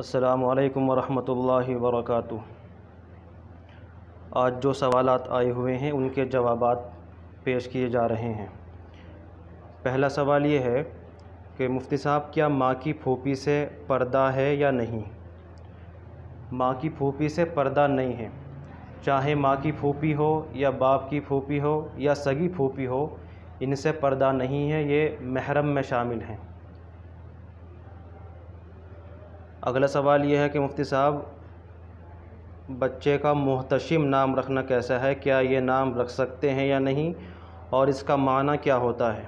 السلام علیکم ورحمۃ اللہ وبرکاتہ۔ آج جو سوالات آئے ہوئے ہیں ان کے جوابات پیش کیے جا رہے ہیں۔ پہلا سوال یہ ہے کہ مفتی صاحب کیا ماں کی پھوپھی سے پردہ ہے یا نہیں؟ ماں کی پھوپھی سے پردہ نہیں ہے، چاہے ماں کی پھوپھی ہو یا باپ کی پھوپھی ہو یا سگی پھوپھی ہو، ان سے پردہ نہیں ہے، یہ محرم میں شامل ہیں۔ اگلا سوال یہ ہے کہ مفتی صاحب بچے کا محتشم نام رکھنا کیسا ہے؟ کیا یہ نام رکھ سکتے ہیں یا نہیں، اور اس کا معنی کیا ہوتا ہے؟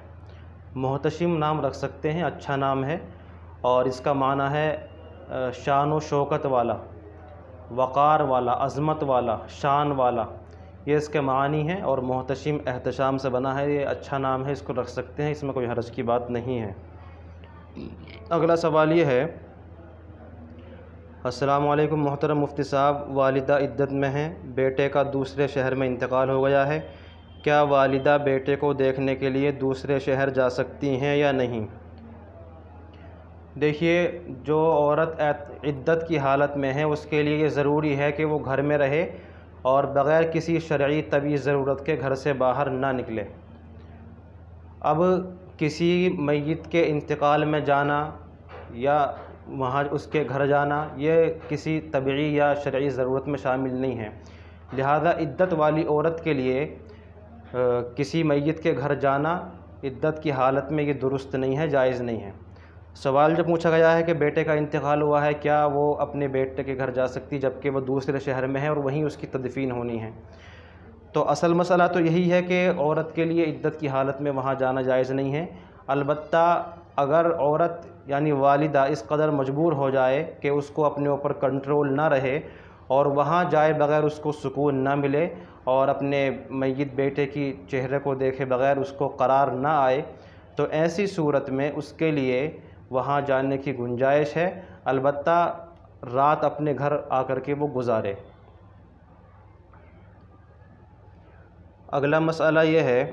محتشم نام رکھ سکتے ہیں، اچھا نام ہے، اور اس کا معنی ہے شان و شوکت والا، وقار والا، عظمت والا، شان والا، یہ اس کے معنی ہیں۔ اور محتشم احتشام سے بنا ہے، یہ اچھا نام ہے، اس کو رکھ سکتے ہیں، اس میں کوئی حرج کی بات نہیں ہے۔ اگلا سوال یہ ہے، السلام علیکم محترم مفتی صاحب، والدہ عدت میں ہیں، بیٹے کا دوسرے شہر میں انتقال ہو گیا ہے، کیا والدہ بیٹے کو دیکھنے کے لیے دوسرے شہر جا سکتی ہیں یا نہیں؟ دیکھیے، جو عورت عدت کی حالت میں ہے اس کے لیے یہ ضروری ہے کہ وہ گھر میں رہے اور بغیر کسی شرعی طبی ضرورت کے گھر سے باہر نہ نکلے۔ اب کسی میت کے انتقال میں جانا یا وہاں اس کے گھر جانا یہ کسی طبعی یا شرعی ضرورت میں شامل نہیں ہے، لہذا عدت والی عورت کے لیے کسی میت کے گھر جانا عدت کی حالت میں یہ درست نہیں ہے، جائز نہیں ہے۔ سوال جو پوچھا گیا ہے کہ بیٹے کا انتقال ہوا ہے، کیا وہ اپنے بیٹے کے گھر جا سکتی جبکہ وہ دوسرے شہر میں ہے اور وہیں اس کی تدفین ہونی ہے؟ تو اصل مسئلہ تو یہی ہے کہ عورت کے لیے عدت کی حالت میں وہاں جانا جائز نہیں ہے، البتہ اگر عورت یعنی والدہ اس قدر مجبور ہو جائے کہ اس کو اپنے اوپر کنٹرول نہ رہے اور وہاں جائے بغیر اس کو سکون نہ ملے اور اپنے میت بیٹے کی چہرے کو دیکھے بغیر اس کو قرار نہ آئے، تو ایسی صورت میں اس کے لیے وہاں جانے کی گنجائش ہے، البتہ رات اپنے گھر آ کر کے وہ گزارے۔ اگلا مسئلہ یہ ہے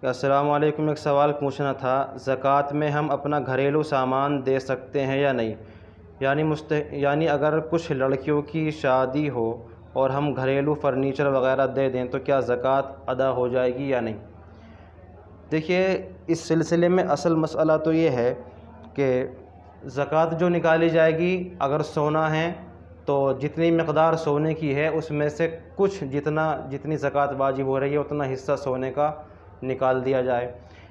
کہ السلام علیکم، ایک سوال پوچھنا تھا، زکوٰۃ میں ہم اپنا گھریلو سامان دے سکتے ہیں یا نہیں؟ یعنی اگر کچھ لڑکیوں کی شادی ہو اور ہم گھریلو فرنیچر وغیرہ دے دیں تو کیا زکوٰۃ ادا ہو جائے گی یا نہیں؟ دیکھیے، اس سلسلے میں اصل مسئلہ تو یہ ہے کہ زکوٰۃ جو نکالی جائے گی، اگر سونا ہے تو جتنی مقدار سونے کی ہے اس میں سے کچھ جتنی زکوٰۃ واجب ہو رہی ہے اتنا حصہ سونے کا نکال دیا جائے،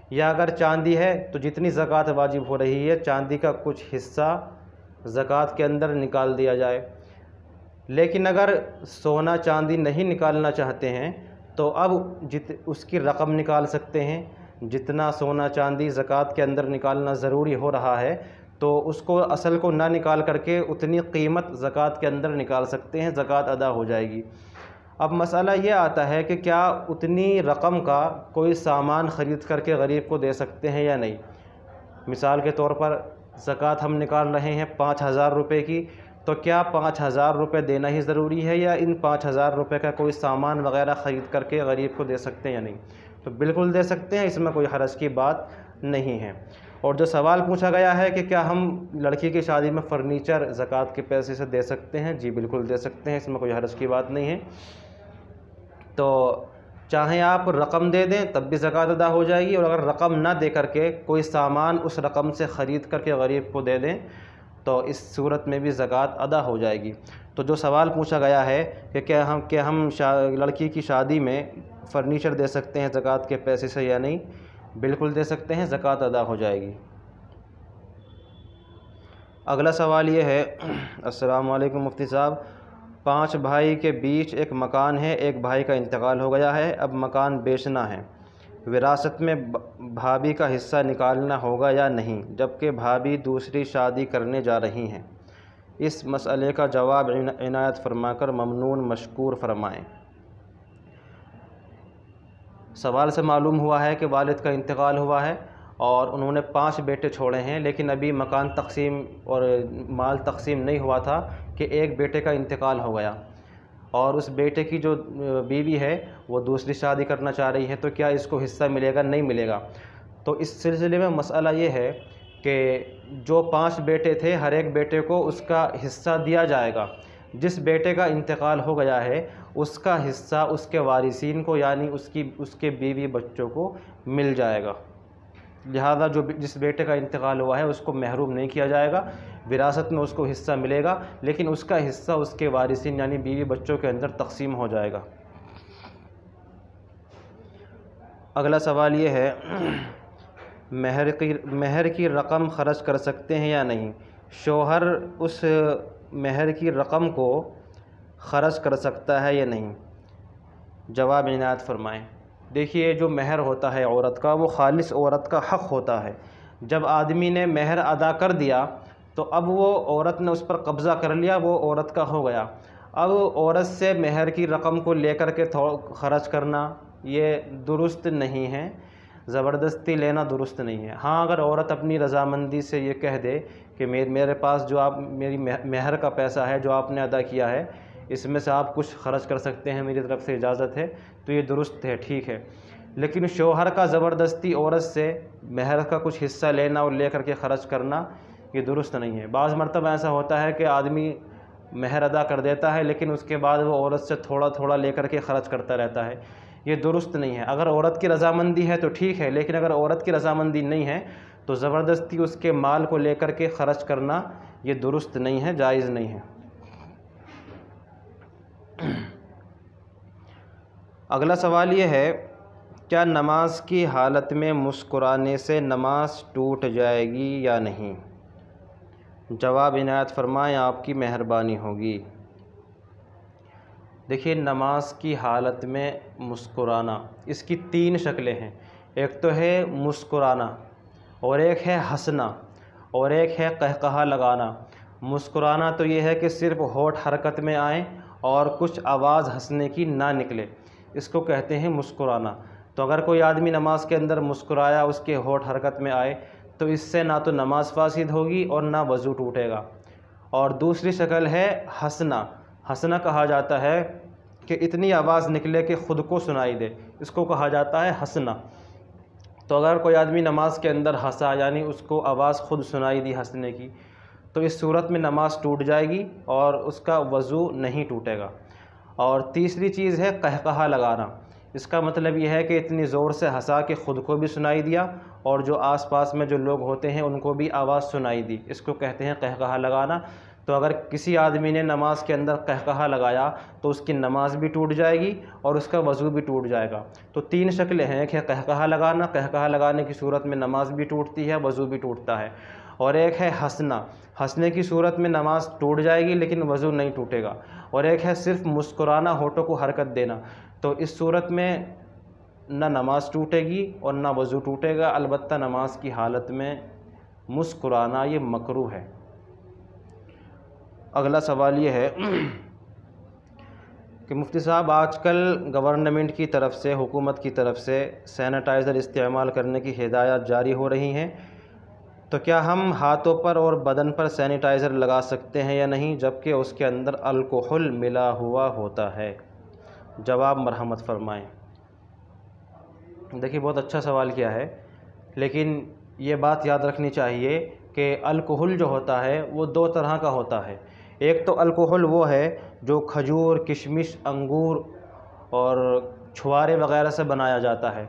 یا اگر چاندی ہے تو جتنی زکوٰۃ واجب ہو رہی ہے چاندی کا کچھ حصہ زکوٰۃ کے اندر نکال دیا جائے۔ لیکن اگر سونا چاندی نہیں نکالنا چاہتے ہیں تو اب اس کی رقم نکال سکتے ہیں، جتنا سونا چاندی زکوٰۃ کے اندر نکالنا ضروری ہو رہا ہے تو اس کو اصل کو نہ نکال کر کے اتنی قیمت زکوٰۃ کے اندر نکال سکتے ہیں، زکوٰۃ ادا ہو جائے گی۔ اب مسئلہ یہ آتا ہے کہ کیا اتنی رقم کا کوئی سامان خرید کر کے غریب کو دے سکتے ہیں یا نہیں؟ مثال کے طور پر زکوٰۃ ہم نکال رہے ہیں 5,000 روپے کی، تو کیا 5,000 روپے دینا ہی ضروری ہے یا ان 5,000 روپے کا کوئی سامان وغیرہ خرید کر کے غریب کو دے سکتے ہیں یا نہیں؟ تو بالکل دے سکتے ہیں، اس میں کوئی حرج کی بات نہیں ہے۔ اور جو سوال پوچھا گیا ہے کہ کیا ہم لڑکی کی شادی میں فرنیچر زکوٰۃ کے پیسے سے دے سکتے ہیں؟ جی بالکل دے سکتے ہیں، اس میں کوئی حرج کی بات نہیں ہے۔ تو چاہیں آپ رقم دے دیں تب بھی زکوٰۃ ادا ہو جائے گی، اور اگر رقم نہ دے کر کے کوئی سامان اس رقم سے خرید کر کے غریب کو دے دیں تو اس صورت میں بھی زکوٰۃ ادا ہو جائے گی۔ تو جو سوال پوچھا گیا ہے کہ کیا ہم لڑکی کی شادی میں فرنیچر دے سکتے ہیں زکوٰۃ کے پیسے سے یا نہیں؟ بالکل دے سکتے ہیں، زکوٰۃ ادا ہو جائے گی۔ اگلا سوال یہ ہے، السلام علیکم مفتی صاحب، 5 بھائی کے بیچ ایک مکان ہے، ایک بھائی کا انتقال ہو گیا ہے، اب مکان بیچنا ہے، وراثت میں بھابھی کا حصہ نکالنا ہوگا یا نہیں، جبکہ بھابھی دوسری شادی کرنے جا رہی ہیں؟ اس مسئلے کا جواب عنایت فرما کر ممنون مشکور فرمائیں۔ سوال سے معلوم ہوا ہے کہ والد کا انتقال ہوا ہے اور انہوں نے 5 بیٹے چھوڑے ہیں، لیکن ابھی مکان تقسیم اور مال تقسیم نہیں ہوا تھا کہ ایک بیٹے کا انتقال ہو گیا، اور اس بیٹے کی جو بیوی ہے وہ دوسری شادی کرنا چاہ رہی ہے، تو کیا اس کو حصہ ملے گا؟ نہیں ملے گا۔ تو اس سلسلے میں مسئلہ یہ ہے کہ جو 5 بیٹے تھے ہر ایک بیٹے کو اس کا حصہ دیا جائے گا، جس بیٹے کا انتقال ہو گیا ہے اس کا حصہ اس کے وارثین کو یعنی اس کے بیوی بچوں کو مل جائے گا، لہذا جس بیٹے کا انتقال ہوا ہے اس کو محروم نہیں کیا جائے گا، وراثت میں اس کو حصہ ملے گا، لیکن اس کا حصہ اس کے وارثین یعنی بیوی بچوں کے اندر تقسیم ہو جائے گا۔ اگلا سوال یہ ہے، مہر کی رقم خرچ کر سکتے ہیں یا نہیں؟ شوہر اس مہر کی رقم کو خرچ کر سکتا ہے یا نہیں؟ جواب عنایت فرمائیں۔ دیکھیے، جو مہر ہوتا ہے عورت کا وہ خالص عورت کا حق ہوتا ہے۔ جب آدمی نے مہر ادا کر دیا تو اب وہ عورت نے اس پر قبضہ کر لیا، وہ عورت کا ہو گیا۔ اب عورت سے مہر کی رقم کو لے کر کے خرچ کرنا یہ درست نہیں ہے، زبردستی لینا درست نہیں ہے۔ ہاں، اگر عورت اپنی رضامندی سے یہ کہہ دے کہ میرے پاس جو میری مہر کا پیسہ ہے جو آپ نے ادا کیا ہے اس میں سے آپ کچھ خرچ کر سکتے ہیں، میری طرف سے اجازت ہے، تو یہ درست ہے، ٹھیک ہے۔ لیکن شوہر کا زبردستی عورت سے مہر کا کچھ حصہ لینا اور لے کر کے خرچ کرنا یہ درست نہیں ہے۔ بعض مرتبہ ایسا ہوتا ہے کہ آدمی مہر ادا کر دیتا ہے لیکن اس کے بعد وہ عورت سے تھوڑا تھوڑا لے کر کے خرچ کرتا رہتا ہے، یہ درست نہیں ہے۔ اگر عورت کی رضامندی ہے تو ٹھیک ہے، لیکن اگر عورت کی رضامندی نہیں ہے تو زبردستی اس کے مال کو لے کر کے خرچ کرنا یہ درست نہیں ہے، جائز نہیں ہے۔ اگلا سوال یہ ہے، کیا نماز کی حالت میں مسکرانے سے نماز ٹوٹ جائے گی یا نہیں؟ جواب عنایت فرمائیں، آپ کی مہربانی ہوگی۔ دیکھیے، نماز کی حالت میں مسکرانا اس کی 3 شکلیں ہیں، ایک تو ہے مسکرانا اور ایک ہے ہنسنا اور ایک ہے قہقہا لگانا۔ مسکرانا تو یہ ہے کہ صرف ہونٹ حرکت میں آئیں اور کچھ آواز ہنسنے کی نہ نکلے، اس کو کہتے ہیں مسکرانا۔ تو اگر کوئی آدمی نماز کے اندر مسکرایا، اس کے ہونٹ حرکت میں آئے، تو اس سے نہ تو نماز فاسد ہوگی اور نہ وضو ٹوٹے گا۔ اور دوسری شکل ہے ہنسنا۔ ہنسنا کہا جاتا ہے کہ اتنی آواز نکلے کہ خود کو سنائی دے، اس کو کہا جاتا ہے ہنسنا۔ تو اگر کوئی آدمی نماز کے اندر ہنسا یعنی اس کو آواز خود سنائی دی ہنسنے کی، تو اس صورت میں نماز ٹوٹ جائے گی اور اس کا وضو نہیں ٹوٹے گا۔ اور تیسری چیز ہے قہقہا لگانا۔ اس کا مطلب یہ ہے کہ اتنی زور سے ہنسا کہ خود کو بھی سنائی دیا اور جو آس پاس میں جو لوگ ہوتے ہیں ان کو بھی آواز سنائی دی، اس کو کہتے ہیں قہقہا لگانا۔ تو اگر کسی آدمی نے نماز کے اندر قہقہا لگایا تو اس کی نماز بھی ٹوٹ جائے گی اور اس کا وضو بھی ٹوٹ جائے گا۔ تو 3 شکلیں ہیں، ایک ہے قہقہا لگانا، قہقہا لگانے کی صورت میں نماز بھی ٹوٹتی ہے، وضو بھی ٹوٹتا ہے، اور ایک ہے ہنسنا، ہنسنے کی صورت میں نماز ٹوٹ جائے گی لیکن وضو نہیں ٹوٹے گا، اور ایک ہے صرف مسکرانا، ہونٹوں کو حرکت دینا۔ تو اس صورت میں نہ نماز ٹوٹے گی اور نہ وضو ٹوٹے گا، البتہ نماز کی حالت میں مسکرانا یہ مکروہ ہے۔ اگلا سوال یہ ہے کہ مفتی صاحب، آج کل گورنمنٹ کی طرف سے، حکومت کی طرف سے سینیٹائزر استعمال کرنے کی ہدایات جاری ہو رہی ہیں، تو کیا ہم ہاتھوں پر اور بدن پر سینیٹائزر لگا سکتے ہیں یا نہیں، جبکہ اس کے اندر الکحل ملا ہوا ہوتا ہے؟ جواب مرحمت فرمائیں۔ دیکھیے، بہت اچھا سوال کیا ہے، لیکن یہ بات یاد رکھنی چاہیے کہ الکحل جو ہوتا ہے وہ 2 طرح کا ہوتا ہے۔ ایک تو الکحل وہ ہے جو کھجور، کشمش، انگور اور چھوارے وغیرہ سے بنایا جاتا ہے،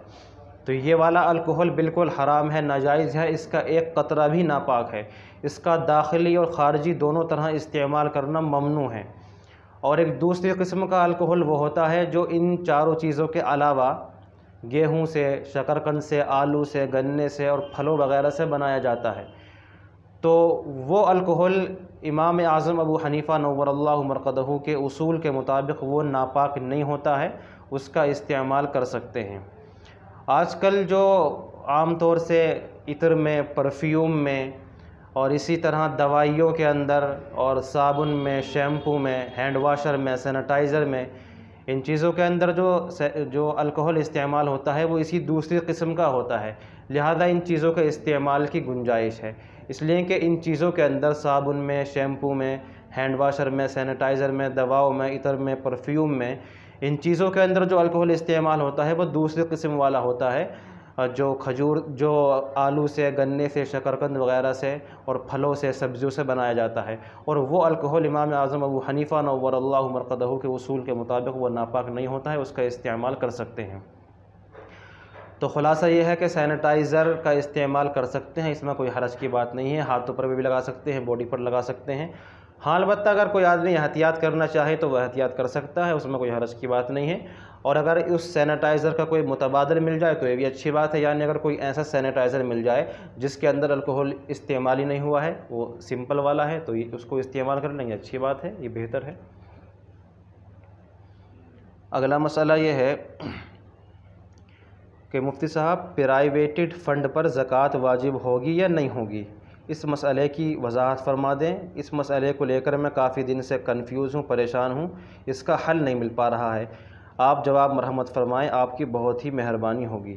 تو یہ والا الکحل بالکل حرام ہے، ناجائز ہے، اس کا ایک قطرہ بھی ناپاک ہے، اس کا داخلی اور خارجی دونوں طرح استعمال کرنا ممنوع ہے۔ اور ایک دوسری قسم کا الکحل وہ ہوتا ہے جو ان 4 چیزوں کے علاوہ گیہوں سے، شکرقند سے، آلو سے، گنے سے اور پھلوں وغیرہ سے بنایا جاتا ہے۔ تو وہ الکحل امام اعظم ابو حنیفہ نور اللہ مرقدہ کے اصول کے مطابق وہ ناپاک نہیں ہوتا ہے، اس کا استعمال کر سکتے ہیں۔ آج کل جو عام طور سے عطر میں، پرفیوم میں اور اسی طرح دوائیوں کے اندر اور صابن میں، شیمپو میں، ہینڈ واشر میں، سینیٹائزر میں، ان چیزوں کے اندر جو الکحل استعمال ہوتا ہے وہ اسی دوسری قسم کا ہوتا ہے، لہذا ان چیزوں کے استعمال کی گنجائش ہے، اس لیے کہ ان چیزوں کے اندر صابن میں، شیمپو میں، ہینڈ واشر میں، سینیٹائزر میں، دواؤں میں، عطر میں، پرفیوم میں، ان چیزوں کے اندر جو الکحل استعمال ہوتا ہے وہ دوسری قسم والا ہوتا ہے، جو کھجور جو آلو سے، گنے سے، شکرقند وغیرہ سے اور پھلوں سے، سبزیوں سے بنایا جاتا ہے، اور وہ الکحل امام اعظم ابو حنیفہ نور اللہ مرقدہ کے اصول کے مطابق وہ ناپاک نہیں ہوتا ہے، اس کا استعمال کر سکتے ہیں۔ تو خلاصہ یہ ہے کہ سینیٹائزر کا استعمال کر سکتے ہیں، اس میں کوئی حرج کی بات نہیں ہے، ہاتھوں پر بھی لگا سکتے ہیں، باڈی پر لگا سکتے ہیں۔ ہاں البتہ اگر کوئی آدمی احتیاط کرنا چاہے تو وہ احتیاط کر سکتا ہے، اس میں کوئی حرج کی بات نہیں ہے۔ اور اگر اس سینیٹائزر کا کوئی متبادل مل جائے تو یہ بھی اچھی بات ہے، یعنی اگر کوئی ایسا سینیٹائزر مل جائے جس کے اندر الکحل استعمال ہی نہیں ہوا ہے، وہ سمپل والا ہے، تو اس کو استعمال کر لیں، یہ اچھی بات ہے، یہ بہتر ہے۔ اگلا مسئلہ یہ ہے کہ مفتی صاحب پرائیویٹڈ فنڈ پر زکوٰۃ واجب ہوگی یا نہیں ہوگی؟ اس مسئلے کی وضاحت فرما دیں، اس مسئلے کو لے کر میں کافی دن سے کنفیوز ہوں، پریشان ہوں، اس کا حل نہیں مل پا رہا ہے، آپ جواب مرحمت فرمائیں، آپ کی بہت ہی مہربانی ہوگی۔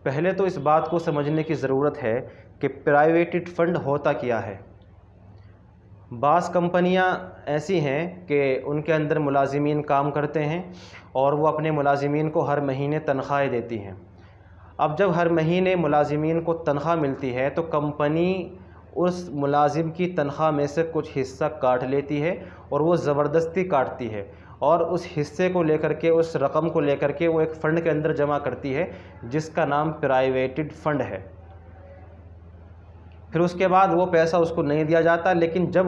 پہلے تو اس بات کو سمجھنے کی ضرورت ہے کہ پرائیویٹڈ فنڈ ہوتا کیا ہے۔ بعض کمپنیاں ایسی ہیں کہ ان کے اندر ملازمین کام کرتے ہیں اور وہ اپنے ملازمین کو ہر مہینے تنخواہیں دیتی ہیں۔ اب جب ہر مہینے ملازمین کو تنخواہ ملتی ہے تو کمپنی اس ملازم کی تنخواہ میں سے کچھ حصہ کاٹ لیتی ہے، اور وہ زبردستی کاٹتی ہے، اور اس حصے کو لے کر کے، اس رقم کو لے کر کے وہ ایک فنڈ کے اندر جمع کرتی ہے جس کا نام پرائیویٹڈ فنڈ ہے۔ پھر اس کے بعد وہ پیسہ اس کو نہیں دیا جاتا، لیکن جب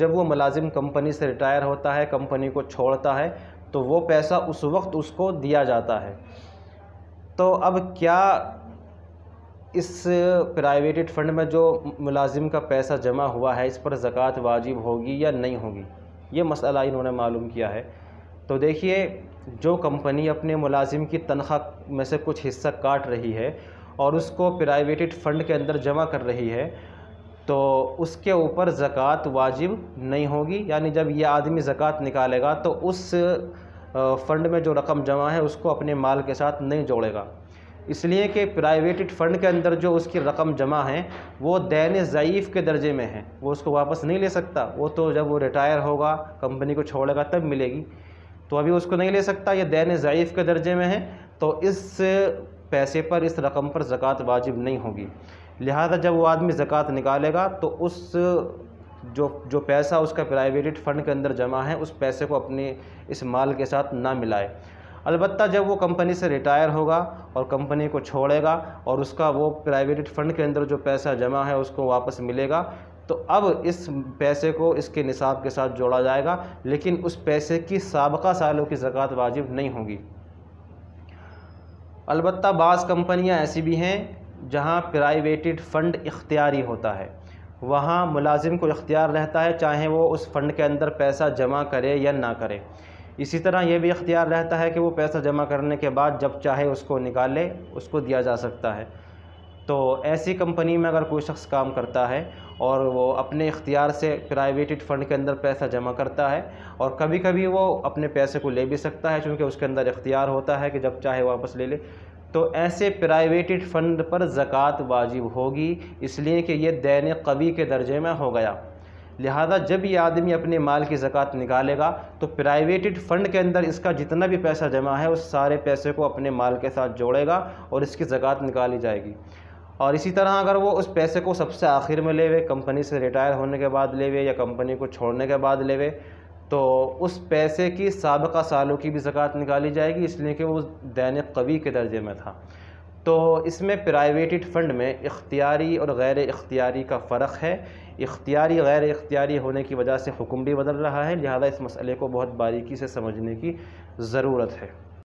وہ ملازم کمپنی سے ریٹائر ہوتا ہے، کمپنی کو چھوڑتا ہے، تو وہ پیسہ اس وقت اس کو دیا جاتا ہے۔ تو اب کیا اس پرائیویٹڈ فنڈ میں جو ملازم کا پیسہ جمع ہوا ہے اس پر زکوٰۃ واجب ہوگی یا نہیں ہوگی؟ یہ مسئلہ انہوں نے معلوم کیا ہے۔ تو دیکھیے، جو کمپنی اپنے ملازم کی تنخواہ میں سے کچھ حصہ کاٹ رہی ہے اور اس کو پرائیویٹڈ فنڈ کے اندر جمع کر رہی ہے، تو اس کے اوپر زکوٰۃ واجب نہیں ہوگی، یعنی جب یہ آدمی زکوٰۃ نکالے گا تو اس فنڈ میں جو رقم جمع ہے اس کو اپنے مال کے ساتھ نہیں جوڑے گا، اس لیے کہ پرائیویٹڈ فنڈ کے اندر جو اس کی رقم جمع ہے وہ دین ضعیف کے درجے میں ہے، وہ اس کو واپس نہیں لے سکتا، وہ تو جب وہ ریٹائر ہوگا، کمپنی کو چھوڑے گا تب ملے گی، تو ابھی اس کو نہیں لے سکتا، یہ دین ضعیف کے درجے میں ہے، تو اس پیسے پر، اس رقم پر زکوٰۃ واجب نہیں ہوگی۔ لہذا جب وہ آدمی زکوٰۃ نکالے گا تو اس جو پیسہ اس کا پرائیویٹڈ فنڈ کے اندر جمع ہے اس پیسے کو اپنے اس مال کے ساتھ نہ ملائے۔ البتہ جب وہ کمپنی سے ریٹائر ہوگا اور کمپنی کو چھوڑے گا اور اس کا وہ پرائیویٹڈ فنڈ کے اندر جو پیسہ جمع ہے اس کو واپس ملے گا، تو اب اس پیسے کو اس کے نصاب کے ساتھ جوڑا جائے گا، لیکن اس پیسے کی سابقہ سالوں کی زکوٰۃ واجب نہیں ہوگی۔ البتہ بعض کمپنیاں ایسی بھی ہیں جہاں پرائیویٹڈ فنڈ اختیاری ہوتا ہے، وہاں ملازم کو اختیار رہتا ہے چاہے وہ اس فنڈ کے اندر پیسہ جمع کرے یا نہ کرے۔ اسی طرح یہ بھی اختیار رہتا ہے کہ وہ پیسہ جمع کرنے کے بعد جب چاہے اس کو نکالے، اس کو دیا جا سکتا ہے۔ تو ایسی کمپنی میں اگر کوئی شخص کام کرتا ہے اور وہ اپنے اختیار سے پرائیویٹڈ فنڈ کے اندر پیسہ جمع کرتا ہے، اور کبھی کبھی وہ اپنے پیسے کو لے بھی سکتا ہے چونکہ اس کے اندر اختیار ہوتا ہے کہ جب چاہے واپس لے لے، تو ایسے پرائیویٹڈ فنڈ پر زکوٰۃ واجب ہوگی، اس لیے کہ یہ دین قوی کے درجے میں ہو گیا۔ لہذا جب یہ آدمی اپنے مال کی زکوٰۃ نکالے گا تو پرائیویٹڈ فنڈ کے اندر اس کا جتنا بھی پیسہ جمع ہے اس سارے پیسے کو اپنے مال کے ساتھ جوڑے گا اور اس کی زکوٰۃ نکالی جائے گی۔ اور اسی طرح اگر وہ اس پیسے کو سب سے آخر میں لے وے، کمپنی سے ریٹائر ہونے کے بعد لے وے یا کمپنی کو چھوڑنے کے بعد لے وے، تو اس پیسے کی سابقہ سالوں کی بھی زکوٰۃ نکالی جائے گی، اس لیے کہ وہ دین قوی کے درجے میں تھا۔ تو اس میں پرائیویٹڈ فنڈ میں اختیاری اور غیر اختیاری کا فرق ہے، اختیاری غیر اختیاری ہونے کی وجہ سے حکم بھی بدل رہا ہے، لہذا اس مسئلے کو بہت باریکی سے سمجھنے کی ضرورت ہے۔